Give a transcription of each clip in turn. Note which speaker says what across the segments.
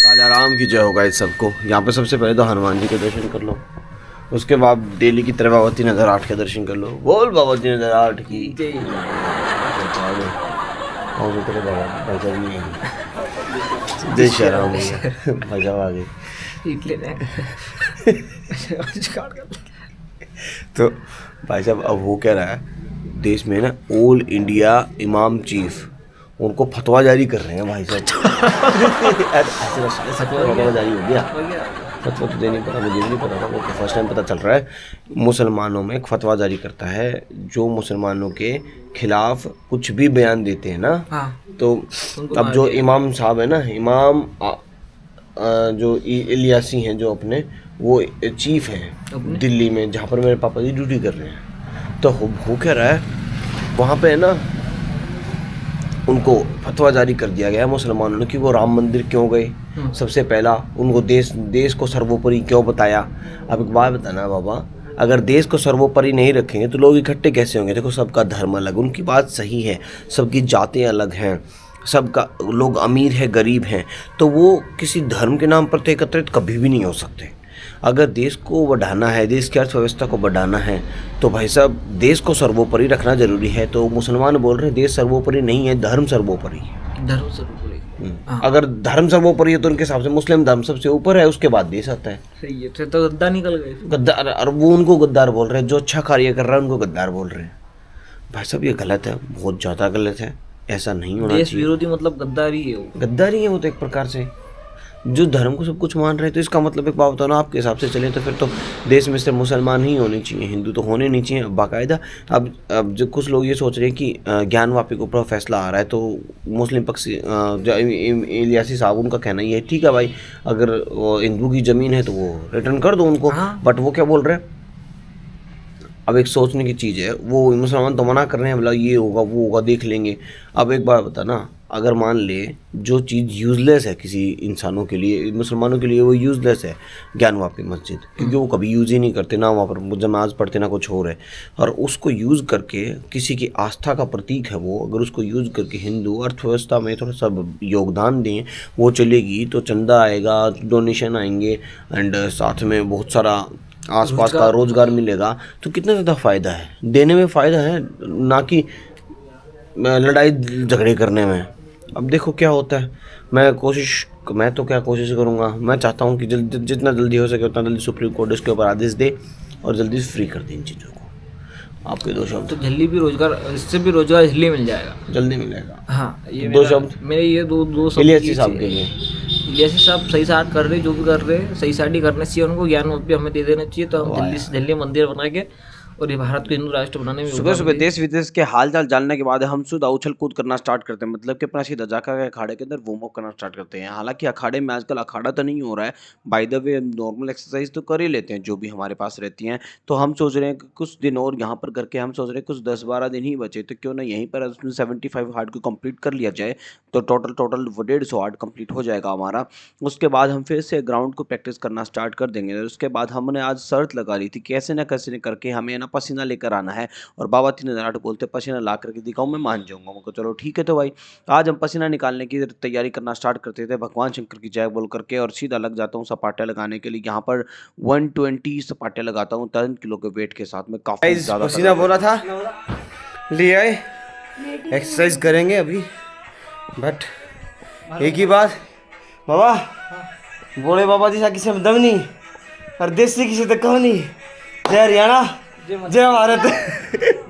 Speaker 1: राजा राम की जय होगा इस सबको। यहाँ पे सबसे पहले तो हनुमान जी के दर्शन कर लो, उसके बाद डेली की तरह बाबा 3008 के दर्शन कर लो। बोल बाबा 3008 की जय। जय श्री राम भाई साहब आ गए। तो भाई साहब अब हो क्या रहा है देश में ना, ऑल इंडिया इमाम चीफ उनको फतवा जारी कर रहे हैं भाई साहब। फतवा जारी हो गया। फतवा तो देने पड़ा, मुझे नहीं पता था, वो फर्स्ट टाइम पता चल रहा है। मुसलमानों में एक फतवा जारी करता है जो मुसलमानों के खिलाफ कुछ भी बयान देते हैं ना। हाँ। तो अब जो इमाम साहब है ना, इमाम जो इलियासी हैं जो अपने, वो चीफ हैं दिल्ली में, जहाँ पर मेरे पापा जी ड्यूटी कर रहे हैं। तो हो क्या रहा है वहाँ पे है ना, उनको फतवा जारी कर दिया गया मुसलमानों ने कि वो राम मंदिर क्यों गए। सबसे पहला उनको देश को सर्वोपरि क्यों बताया। अब एक बात बताना बाबा, अगर देश को सर्वोपरि नहीं रखेंगे तो लोग इकट्ठे कैसे होंगे। देखो सबका धर्म अलग, उनकी बात सही है, सबकी जातें अलग हैं, सबका लोग अमीर है गरीब हैं, तो वो किसी धर्म के नाम पर तो एकत्रित कभी भी नहीं हो सकते। अगर देश को बढ़ाना है, देश की अर्थव्यवस्था को बढ़ाना है, तो भाई साहब देश को सर्वोपरि रखना जरूरी है। तो मुसलमान बोल रहे हैं देश सर्वोपरि नहीं है, धर्म सर्वोपरि है।
Speaker 2: धर्म सर्वोपरि।
Speaker 1: अगर धर्म सर्वोपरि है तो उनके हिसाब से मुस्लिम धर्म सबसे ऊपर है, उसके बाद देश आता है।
Speaker 2: सही है, तो गद्दार निकल गए।
Speaker 1: गद्दार, और वो उनको गद्दार बोल रहे हैं, जो अच्छा कार्य कर रहा है उनको गद्दार बोल रहे हैं। भाई साहब ये गलत है, बहुत ज़्यादा गलत है, ऐसा नहीं होना चाहिए।
Speaker 2: देश विरोधी मतलब गद्दारी है, वो
Speaker 1: गद्दारी है वो तो एक प्रकार से। जो धर्म को सब कुछ मान रहे हैं, तो इसका मतलब एक बात बताओ ना, आपके हिसाब से चले तो फिर तो देश में सिर्फ मुसलमान ही होने चाहिए, हिंदू तो होने नहीं चाहिए बाकायदा। अब जो कुछ लोग ये सोच रहे हैं कि ज्ञानवापी के ऊपर फैसला आ रहा है, तो मुस्लिम पक्ष जो इलियासी साहब उनका कहना ये है, ठीक है भाई, अगर हिंदू की ज़मीन है तो वो रिटर्न कर दो उनको। बट वो क्या बोल रहे हैं, अब एक सोचने की चीज़ है, वो मुसलमान तो मना कर रहे हैं, बोला ये होगा वो होगा देख लेंगे। अब एक बार बता ना, अगर मान ले जो चीज़ यूज़लेस है किसी इंसानों के लिए, मुसलमानों के लिए वो यूज़लेस है, ज्ञानवापी मस्जिद, क्योंकि वो कभी यूज़ ही नहीं करते ना, वहाँ पर नमाज पढ़ते ना कुछ हो रहा है, और उसको यूज़ करके किसी की आस्था का प्रतीक है वो, अगर उसको यूज़ करके हिंदू अर्थव्यवस्था में थोड़ा सा योगदान दें, वो चलेगी तो चंदा आएगा, डोनेशन आएंगे, एंड साथ में बहुत सारा आसपास का रोजगार मिलेगा, तो कितना ज़्यादा फ़ायदा है। देने में फ़ायदा है, ना कि लड़ाई झगड़े करने में। अब देखो क्या होता है, मैं तो क्या कोशिश करूँगा, मैं चाहता हूँ कि जितना जल्दी हो सके उतना जल्दी सुप्रीम कोर्ट इसके ऊपर आदेश दे और जल्दी फ्री कर दे इन चीज़ों को। आपके दो शब्द।
Speaker 2: तो जल्दी भी रोजगार, इससे भी रोजगार जल्दी मिल जाएगा,
Speaker 1: जल्दी मिलेगा।
Speaker 2: हाँ, ये
Speaker 1: दो शब्द
Speaker 2: मेरे, ये दो शब्द
Speaker 1: इलियासी साहब के लिए।
Speaker 2: इलियासी साहब सही साठ कर रहे, जो भी कर रहे सही साठ ही करना चाहिए उनको, ज्ञान भी हमें दे देना चाहिए, तो हम जल्दी से जल्दी मंदिर बना के और ये भारत को हिंदू राष्ट्र बनाने में।
Speaker 1: सुबह सुबह देश विदेश के हालचाल जानने के बाद हम सीधा उछल कूद करना स्टार्ट करते हैं, मतलब कि अपना सीधा जाकर अखाड़े के अंदर वार्म अप करना स्टार्ट करते हैं। हालांकि अखाड़े में आजकल अखाड़ा तो नहीं हो रहा है, by the way normal exercise तो कर ही लेते हैं जो भी हमारे पास रहती हैं। तो हम सोच रहे हैं कि कुछ दिन और यहाँ पर करके, हम सोच रहे हैं कुछ 10-12 दिन ही बचे, तो क्यों ना यहीं पर 75 हार्ड को कंप्लीट कर लिया जाए, तो टोटल 150 हार्ड कंप्लीट हो जाएगा हमारा। उसके बाद हम फिर से ग्राउंड को प्रैक्टिस करना स्टार्ट कर देंगे। उसके बाद हमने आज शर्त लगा ली थी, कैसे ना कैसे करके हमें ना पसीना लेकर आना है, और बाबा 3008 बोलते पसीना ला करके दिखाऊं मैं मान जाऊंगा। मैं चलो ठीक है। तो भाई आज हम पसीना निकालने की तैयारी करना स्टार्ट करते थे, भगवान शंकर की जय बोल करके, और सीधा लग जाता हूँ सपाटे लगाने के लिए। यहाँ पर 120 सपाटे लगाता हूँ 3 किलो के वेट के साथ में। काफी ज्यादा पसीना बोला था, ले आए, एक्सरसाइज करेंगे अभी। बट एक ही बात बाबा, बोले बाबा जी सा किसी में दम नहीं, और देसी किसी तक कहो नहीं। जय हरियाणा, जय भारत,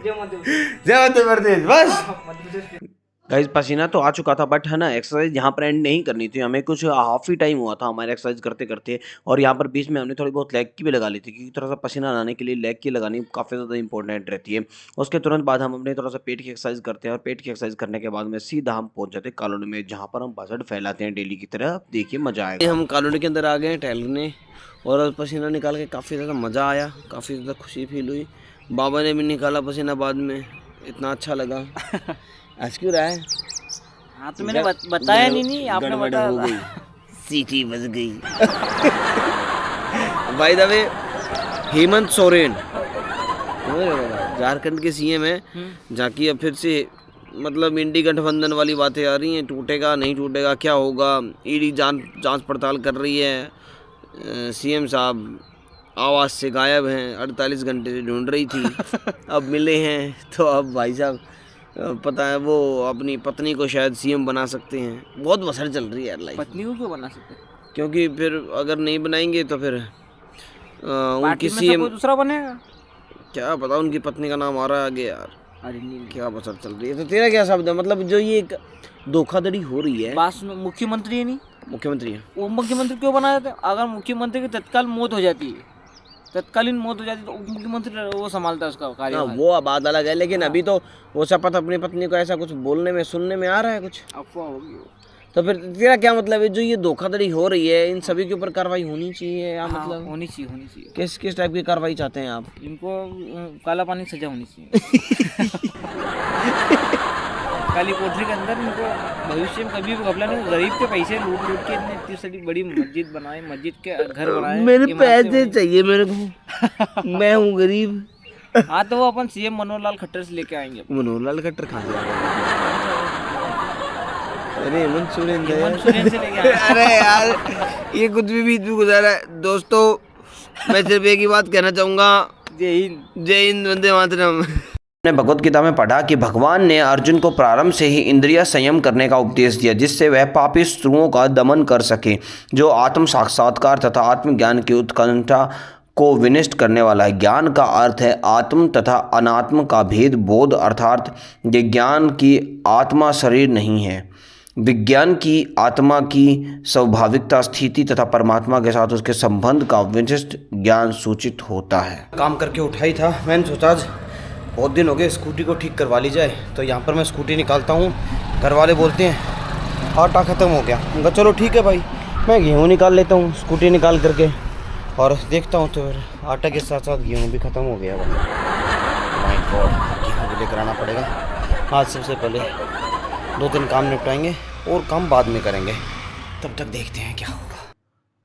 Speaker 1: जय मध्य प्रदेश। बस गाइस पसीना तो आ चुका था, बट है ना एक्सरसाइज यहाँ पर एंड नहीं करनी थी, हमें कुछ हाफ ही टाइम हुआ था हमारे एक्सरसाइज करते करते, और यहाँ पर बीच में हमने थोड़ी बहुत लेग की भी लगा ली थी, क्योंकि थोड़ा सा पसीना लाने के लिए लेग की लगानी काफ़ी ज़्यादा इंपॉर्टेंट रहती है। उसके तुरंत बाद हम अपने थोड़ा सा पेट की एक्सरसाइज करते हैं, और पेट की एक्सरसाइज करने के बाद में सीधा हम पहुँच जाते हैं कॉलोनी में, जहाँ पर हम बजट फैलाते हैं डेली की तरह। देखिए मज़ा आएगा। हम कॉलोनी के अंदर आ गए हैं टहलने, और पसीना निकाल के काफ़ी ज़्यादा मज़ा आया, काफ़ी ज़्यादा खुशी फील हुई। बाबा ने भी निकाला पसीना बाद में, इतना अच्छा लगा। आज क्यों रहा है?
Speaker 2: हाँ तो मैंने बताया नहीं, आपने बताया।
Speaker 1: सीटी बज गई। By the way Hemant Soren Jharkhand के सीएम है, जहाँ की अब फिर से मतलब इंडी गठबंधन वाली बातें आ रही हैं, टूटेगा नहीं टूटेगा, क्या होगा। ईडी जांच पड़ताल कर रही है। सीएम साहब आवाज़ से गायब हैं, 48 घंटे से ढूंढ रही थी, अब मिले हैं। तो अब भाई साहब पता है वो अपनी पत्नी को शायद सीएम बना सकते हैं। बहुत बसर चल रही है यार लाइफ।
Speaker 2: पत्नी को क्यों बना सकते हैं?
Speaker 1: क्योंकि फिर अगर नहीं बनाएंगे तो फिर उनकी
Speaker 2: पार्टी में से
Speaker 1: सीएम
Speaker 2: कोई दूसरा बनेगा।
Speaker 1: क्या पता, उनकी पत्नी का नाम आ रहा है आगे यार।
Speaker 2: अरे नहीं,
Speaker 1: क्या बसर चल रही है। तो तेरा क्या शब्द है, मतलब जो ये एक धोखाधड़ी हो रही है।
Speaker 2: बात सुनो, मुख्यमंत्री है नहीं,
Speaker 1: मुख्यमंत्री है,
Speaker 2: वो मुख्यमंत्री क्यों बना जाते हैं? अगर मुख्यमंत्री की तत्काल मौत हो जाती है, तत्कालीन मौत हो जाती है, तो उप मुख्यमंत्री वो संभालता है उसका
Speaker 1: हाँ
Speaker 2: कार्यभार।
Speaker 1: वो बात अलग है, लेकिन अभी तो वो शपथ अपनी पत्नी को ऐसा कुछ बोलने में सुनने में आ रहा है कुछ।
Speaker 2: अफवाह होगी वो।
Speaker 1: तो फिर तेरा क्या मतलब है, जो ये धोखाधड़ी हो रही है इन सभी के ऊपर कार्रवाई होनी चाहिए या
Speaker 2: हाँ,
Speaker 1: मतलब
Speaker 2: होनी चाहिए।
Speaker 1: किस टाइप की कार्रवाई चाहते हैं आप?
Speaker 2: इनको काला पानी की सजा होनी चाहिए। काली कोठरी के अंदर इनको भविष्य में कभी भी घपला नहीं। गरीब के पैसे लूट के इतनी इतनी सारी बड़ी मस्जिद बनाए, मस्जिद के घर बनाए।
Speaker 1: मेरे
Speaker 2: इमारतें
Speaker 1: पैसे
Speaker 2: बनी।
Speaker 1: चाहिए मेरे को। मैं हूँ गरीब।
Speaker 2: हाँ तो वो अपन सीएम मनोहर लाल खट्टर से लेके आएंगे।
Speaker 1: मनोहर लाल खट्टर कहाँ से आ गए? अरे हेमंत सोरेन है।
Speaker 2: हेमंत सोरेन से लेके आएंगे।
Speaker 1: अरे यार ये कुछ भी बीच में गुजारा है। दोस्तों मैं सिर्फ एक ही बात कहना चाहूँगा, जय हिंद, वंदे मातरम। ने भगवत गीता में पढ़ा कि भगवान ने अर्जुन को प्रारंभ से ही इंद्रिय संयम करने का उपदेश दिया, जिससे वह पापी शत्रुओं का दमन कर सके, जो आत्म साक्षात्कार तथा आत्मज्ञान की उत्कंठा को विनिष्ट करने वाला है। ज्ञान का अर्थ है आत्म तथा अनात्म का भेद बोध, अर्थात ये ज्ञान की आत्मा शरीर नहीं है। विज्ञान की आत्मा की स्वाभाविकता, स्थिति तथा परमात्मा के साथ उसके संबंध का विशिष्ट ज्ञान सूचित होता है। काम करके उठाई था, मैंने सोचा आज बहुत दिन हो गए स्कूटी को ठीक करवा ली जाए, तो यहाँ पर मैं स्कूटी निकालता हूँ। घर वाले बोलते हैं आटा ख़त्म हो गया। उनका चलो ठीक है भाई, मैं गेहूँ निकाल लेता हूँ स्कूटी निकाल करके, और देखता हूँ तो फिर आटा के साथ साथ गेहूँ भी ख़त्म हो गया भाई। माय गॉड, गेहूँ भी लेकर आना पड़ेगा आज। सबसे पहले 2-3 काम निपटाएंगे और काम बाद में करेंगे, तब तक देखते हैं क्या होगा।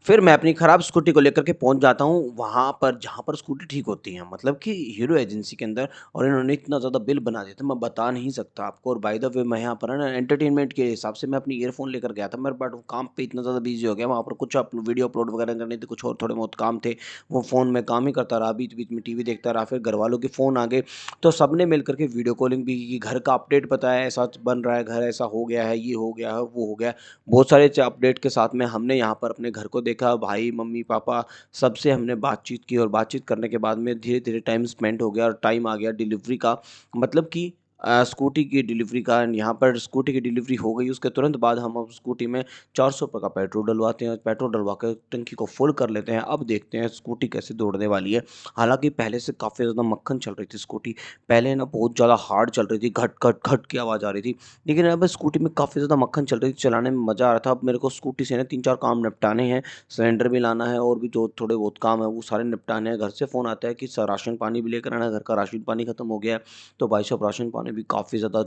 Speaker 1: फिर मैं अपनी ख़राब स्कूटी को लेकर के पहुंच जाता हूं वहां पर जहां पर स्कूटी ठीक होती है, मतलब कि हीरो एजेंसी के अंदर। और इन्होंने इतना ज़्यादा बिल बना दिया था, मैं बता नहीं सकता आपको। और बाय द वे मैं यहाँ पर है ना एंटरटेनमेंट के हिसाब से मैं अपनी ईयरफोन लेकर गया था, मैं बट काम पे इतना ज़्यादा बिजी हो गया वहाँ पर। कुछ वीडियो अपलोड वगैरह करने थे, कुछ और थोड़े बहुत काम थे, वो फ़ोन में काम ही करता रहा, बीच बीच में टीवी देखता रहा। फिर घर वालों के फ़ोन आ गए, तो सब ने मिल करके वीडियो कॉलिंग भी की, घर का अपडेट बताया, ऐसा बन रहा है, घर ऐसा हो गया है, ये हो गया है, वो हो गया है। बहुत सारे अपडेट के साथ में हमने यहाँ पर अपने घर को देखा, भाई मम्मी पापा सबसे हमने बातचीत की। और बातचीत करने के बाद में धीरे धीरे टाइम स्पेंड हो गया और टाइम आ गया डिलीवरी का, मतलब कि स्कूटी की डिलीवरी का। यहाँ पर स्कूटी की डिलीवरी हो गई, उसके तुरंत बाद हम अब स्कूटी में 400 रुपये का पेट्रोल डलवाते हैं। पेट्रोल डलवा कर टंकी को फुल कर लेते हैं। अब देखते हैं स्कूटी कैसे दौड़ने वाली है। हालांकि पहले से काफ़ी ज़्यादा मक्खन चल रही थी स्कूटी, पहले ना बहुत ज़्यादा हार्ड चल रही थी, घट घट घट की आवाज़ आ रही थी, लेकिन अब स्कूटी में काफ़ी ज़्यादा मक्खन चल रही थी, चलाने में मज़ा आ रहा था। अब मेरे को स्कूटी से ना 3-4 काम निपटाने हैं, सिलेंडर भी लाना है और भी जो थोड़े बहुत काम है वो सारे निपटाने हैं। घर से फ़ोन आता है कि राशन पानी भी लेकर आना है, घर का राशन पानी ख़त्म हो गया है। तो भाई साहब राशन पानी भी काफ़ी ज़्यादा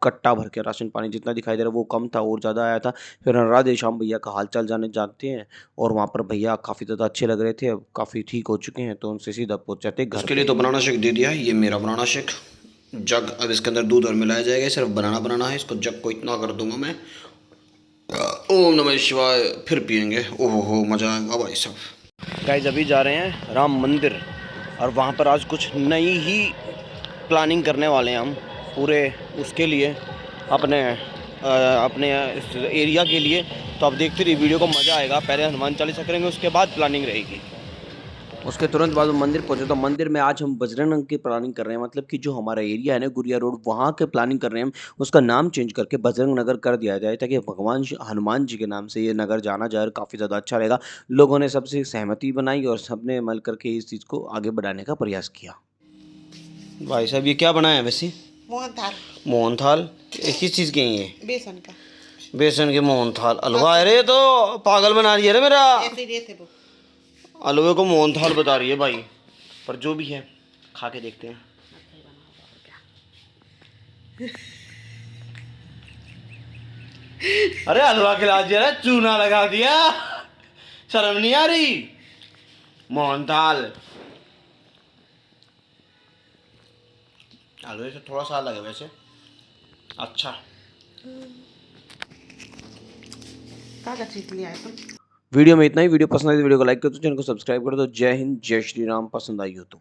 Speaker 1: कट्टा भर के, राशन पानी जितना दिखाई दे रहा है वो कम था और ज़्यादा आया था। फिर राधे श्याम भैया का हाल चाल जानते हैं, और वहाँ पर भैया काफ़ी ज़्यादा अच्छे लग रहे थे, अब काफ़ी ठीक हो चुके हैं, तो उनसे सीधा पहुँच जाते घर। उसके लिए तो बनाना शेक दे दिया, ये मेरा बनाना शेक जग। अब इसके अंदर दूध और मिलाया जाएगा, सिर्फ बनाना है। इसको जग को इतना कर दूंगा मैं, ओम नमः शिवाय, फिर पियेंगे। ओहो हो, मज़ा आएगा भाई साहब। गाइस अभी जा रहे हैं राम मंदिर, और वहाँ पर आज कुछ नई ही प्लानिंग करने वाले हैं हम पूरे उसके लिए, अपने इस एरिया के लिए। तो आप देखते रहिए वीडियो को, मज़ा आएगा। पहले हनुमान चालीसा करेंगे, उसके बाद प्लानिंग रहेगी। उसके तुरंत बाद मंदिर पहुंचे, तो मंदिर में आज हम बजरंग की प्लानिंग कर रहे हैं, मतलब कि जो हमारा एरिया है ना गुड़िया रोड, वहाँ के प्लानिंग कर रहे हैं हम। उसका नाम चेंज करके बजरंग नगर कर दिया जाए, ताकि भगवान हनुमान जी के नाम से ये नगर जाना जाए और काफ़ी ज़्यादा अच्छा रहेगा। लोगों ने सबसे सहमति बनाई और सबने मिल करके इस चीज़ को आगे बढ़ाने का प्रयास किया। भाई साहब ये क्या बनाया वैसे?
Speaker 3: मोहनथाल।
Speaker 1: मोहनथाल किस चीज़ के हैं ये?
Speaker 3: बेसन का।
Speaker 1: बेसन के मोहनथाल। हलवा, अरे तो पागल बना रही है रे मेरा।
Speaker 3: ऐसे ही देते वो।
Speaker 1: हलवे को मोहनथाल बता रही है भाई, पर जो भी है खा के देखते हैं। अरे हलवा खिला दिया, चूना लगा दिया, शर्म नहीं आ रही? मोहनथाल हलवे से थोड़ा सा अलग है वैसे, अच्छा,
Speaker 3: का चीज लिया है तुम?
Speaker 1: वीडियो में इतना ही। वीडियो पसंद आई तो वीडियो को लाइक कर दो, चैनल को सब्सक्राइब कर दो। जय हिंद, जय श्री राम। पसंद आई हो तो